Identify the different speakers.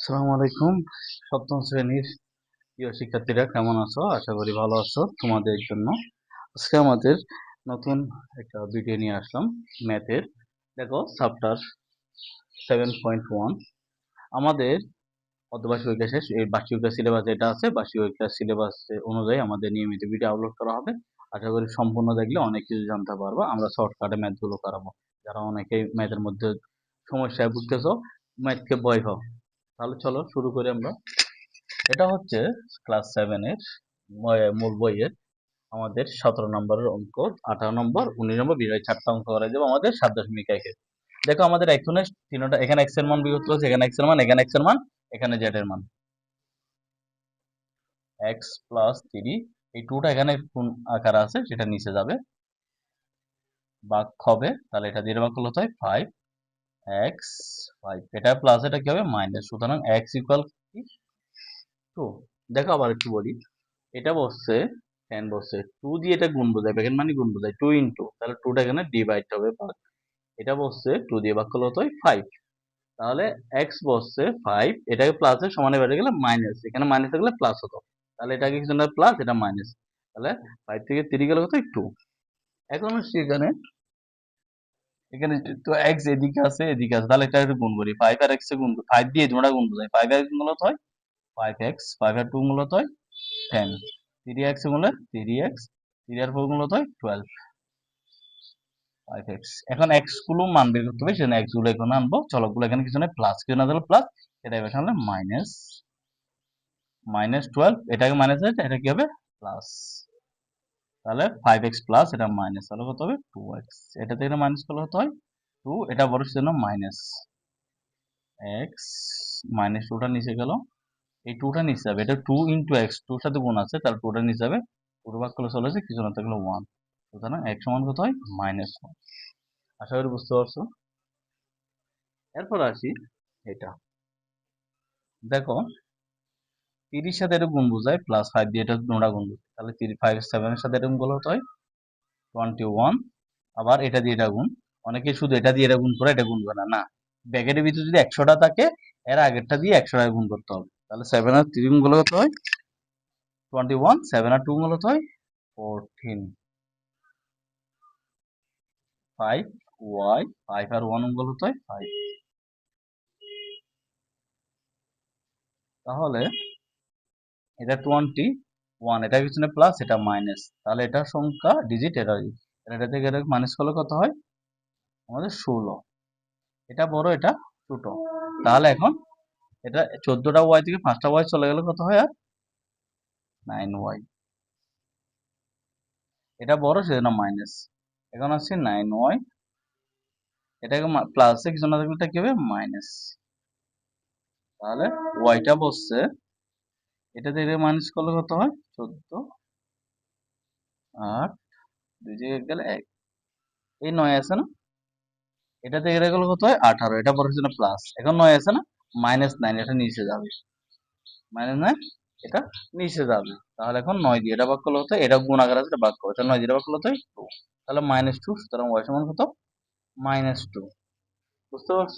Speaker 1: আসসালামু আলাইকুম। সপ্তম শ্রেণীর প্রিয় শিক্ষার্থীরা কেমন আছো? আশা করি ভালো আছো। তোমাদের জন্য আজকে আমাদের নতুন একটা ভিডিও নিয়ে আসলাম ম্যাথের। দেখো চ্যাপ্টার 7.1 আমাদের অর্ধবার্ষিক পরীক্ষা শেষ। এই বার্ষিক পরীক্ষার সিলেবাস যেটা আছে, বার্ষিক পরীক্ষার সিলেবাস অনুযায়ী আমাদের নিয়মিত ভিডিও আপলোড করা হবে। আশা করি সম্পূর্ণ দেখলে অনেক কিছু জানতে পারবো। আমরা শর্টকাটে ম্যাথগুলো করাবো। যারা অনেকেই ম্যাথের মধ্যে সমস্যায় ভুগতেছো, ম্যাথকে ভয় পাও, তাহলে চলো শুরু করি আমরা। এটা হচ্ছে ক্লাস 7-এর মূল বইয়ের আমাদের 17 নম্বরের অঙ্ক, 18 নম্বর, 19 নম্বর, 20, 4টা অঙ্ক করা যাবে আমাদের 7.1-এ। দেখো আমাদের এখানে তিনটা, এখানে x এর মান বিয়োগ করছে, এখানে x এর মান, এখানে x এর মান, এখানে z এর মান। x প্লাস 3, এই 2টা এখানে কোন আকারে আছে সেটা নিচে যাবে, ভাগ হবে, তাহলে এটা দিয়ে ভাগ করলে হয় 5x 5, এটা প্লাস এটা কি হবে মাইনাস, সুতরাং x ইকুয়াল কি 2। দেখো আবার একটু বলি, এটা বসছে 10 বসছে 2 দিয়ে এটা গুণ বোঝায়, ব্র্যাকেট মানে গুণ বোঝায় 2 ইন্টু, তাহলে 2টা এখানে ডিভাইড হবে ভাগ, এটা বসছে 2 দিয়ে ভাগ করলে হতো 5, তাহলে x বসছে 5, এটাকে প্লাসে সমানে বেড়ে গেলে মাইনাস, এখানে মাইনাস থাকলে প্লাস হতো, তাহলে এটাকে কিছু না প্লাস, এটা মাইনাস, তাহলে 5 থেকে 3 গেলে কত 2। এখন হচ্ছে এখানে এখানে তো x এদিকে আছে এদিকে আছে, তাহলে এটা একটু গুণ করি, 5 আর x এ গুণ, 5 দিয়ে তোমরা গুণ বোঝায়, 5 আর x মূলত হয় 5x, 5 আর 2 মূলত হয় 10, 3x মূলত 3x, 3 আর 4 মূলত হয় 12, 5x। এখন x গুলো মান বের করতে হবে, সেজন্য x গুলো এখানে আনবো, চলকগুলো এখানে কিছু নেই, প্লাস কেউ না দিলে প্লাস, এটা এবার হলে মাইনাস, -12, এটাকে মাইনাস আছে, এটা কি হবে প্লাস, তাহলে 5x প্লাস এটা মাইনাস, তাহলে কত হবে 2x, এটা থেকে মাইনাস করলে হতে হয় 2, এটা বড় সেজন্য মাইনাস x, -2টা নিচে গেল, এই 2টা নিচে যাবে, এটা 2 ইন্টু x, 2 এর সাথে গুণ আছে, তাহলে 2টা নিচে যাবে, 2 ভাগ করলে চলে আসে, কিছু না থাকলে 1, সুতরাং x সমান কত হয় -1। আশা করি বুঝতে পারছো। এরপর আসি এটা, দেখো 30 সাথে এটা গুণ বোঝায়, প্লাস 5 দিয়ে এটা নোড়া গুণ বোঝায়, তাহলে 5 7 এর সাথে এটা গুণ হতে হয় 21, আবার এটা দিয়ে এটা গুণ, অনেকে শুধু এটা দিয়ে এটা গুণ করে, এটা গুণ করে না, না, ব্র্যাকেটের ভিতরে যদি 100টা থাকে এর আগেরটা দিয়ে 100টা গুণ করতে হবে, তাহলে 7 আর 3 গুণ হতে হয় 21, 7 আর 2 গুণ হতে হয় 14, 5y, 5 আর 1 গুণ হতে হয় 5, তাহলে এটা 21, এটা কিছু না প্লাস, এটা মাইনাস, তাহলে এটা সংখ্যা ডিজিট, এটা থেকে এটা মাইনাস করলে কত হয় আমাদের 16, এটা বড় এটা ছোট, তাহলে এখন এটা 14টা ওয়াই থেকে 5টা ওয়াই চলে গেলে কত হয় আর 9y, এটা বড় সেজন্য মাইনাস, এখন আসছে 9y, এটাকে প্লাসে কিছু না থাকলে এটা কি হবে মাইনাস, তাহলে ওয়াইটা বসছে, এটা থেকে মাইনাস করলে কত হয় 14, 8, 2 জায়গায় গেলে 1, এই 9 আছে না, এটা থেকে এটা গেলে কত হয় 18, এটা বড় জন্য প্লাস, এখন 9 আছে না, -9, এটা নিচে যাবে, -9 এটা নিচে যাবে, তাহলে এখন 9 দিয়ে এটা ভাগ করলে হতো, এটা গুণাকার আছে, এটা ভাগ করবে, এটা 9 দিয়ে ভাগ করলে হতো 2, তাহলে -2, সুতরাং y সমান কত -2, বুঝতে পারছো?